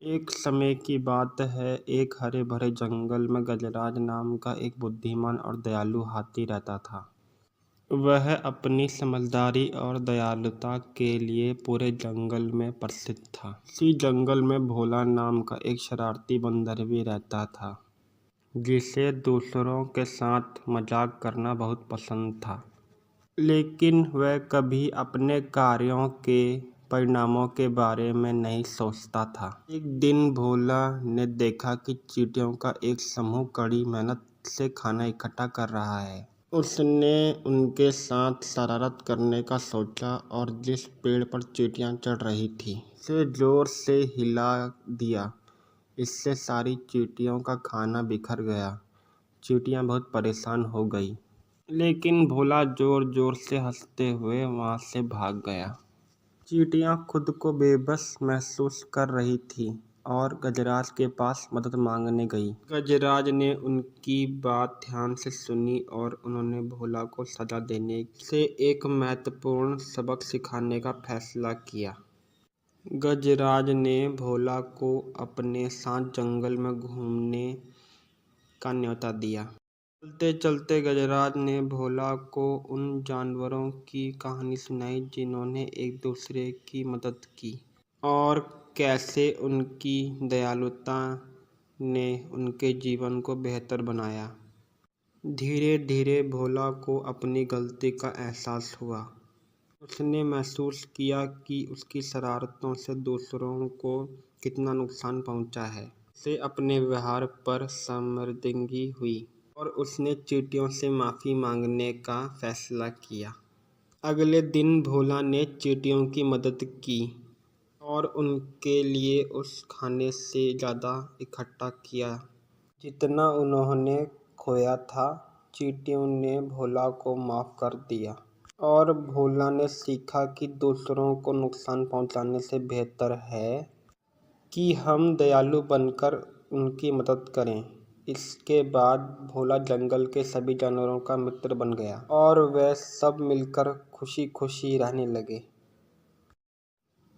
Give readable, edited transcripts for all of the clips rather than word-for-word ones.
एक समय की बात है, एक हरे भरे जंगल में गजराज नाम का एक बुद्धिमान और दयालु हाथी रहता था। वह अपनी समझदारी और दयालुता के लिए पूरे जंगल में प्रसिद्ध था। इसी जंगल में भोला नाम का एक शरारती बंदर भी रहता था, जिसे दूसरों के साथ मजाक करना बहुत पसंद था। लेकिन वह कभी अपने कार्यों के परिणामों के बारे में नहीं सोचता था। एक दिन भोला ने देखा कि चींटियों का एक समूह कड़ी मेहनत से खाना इकट्ठा कर रहा है। उसने उनके साथ शरारत करने का सोचा और जिस पेड़ पर चींटियां चढ़ रही थी, उसे जोर से हिला दिया। इससे सारी चींटियों का खाना बिखर गया। चींटियां बहुत परेशान हो गई, लेकिन भोला जोर जोर से हंसते हुए वहां से भाग गया। चींटियां खुद को बेबस महसूस कर रही थी और गजराज के पास मदद मांगने गई। गजराज ने उनकी बात ध्यान से सुनी और उन्होंने भोला को सजा देने से एक महत्वपूर्ण सबक सिखाने का फैसला किया। गजराज ने भोला को अपने साथ जंगल में घूमने का न्योता दिया। चलते चलते गजराज ने भोला को उन जानवरों की कहानी सुनाई जिन्होंने एक दूसरे की मदद की और कैसे उनकी दयालुता ने उनके जीवन को बेहतर बनाया। धीरे धीरे भोला को अपनी गलती का एहसास हुआ। उसने महसूस किया कि उसकी शरारतों से दूसरों को कितना नुकसान पहुंचा है। उसे अपने व्यवहार पर शर्मिंदगी हुई और उसने चींटियों से माफ़ी मांगने का फैसला किया। अगले दिन भोला ने चींटियों की मदद की और उनके लिए उस खाने से ज़्यादा इकट्ठा किया जितना उन्होंने खोया था। चींटियों ने भोला को माफ़ कर दिया और भोला ने सीखा कि दूसरों को नुकसान पहुंचाने से बेहतर है कि हम दयालु बनकर उनकी मदद करें। इसके बाद भोला जंगल के सभी जानवरों का मित्र बन गया और वे सब मिलकर खुशी खुशी रहने लगे।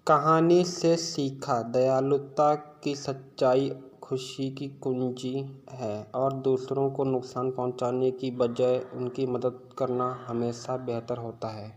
कहानी से सीखा, दयालुता की सच्चाई खुशी की कुंजी है और दूसरों को नुकसान पहुंचाने की बजाय उनकी मदद करना हमेशा बेहतर होता है।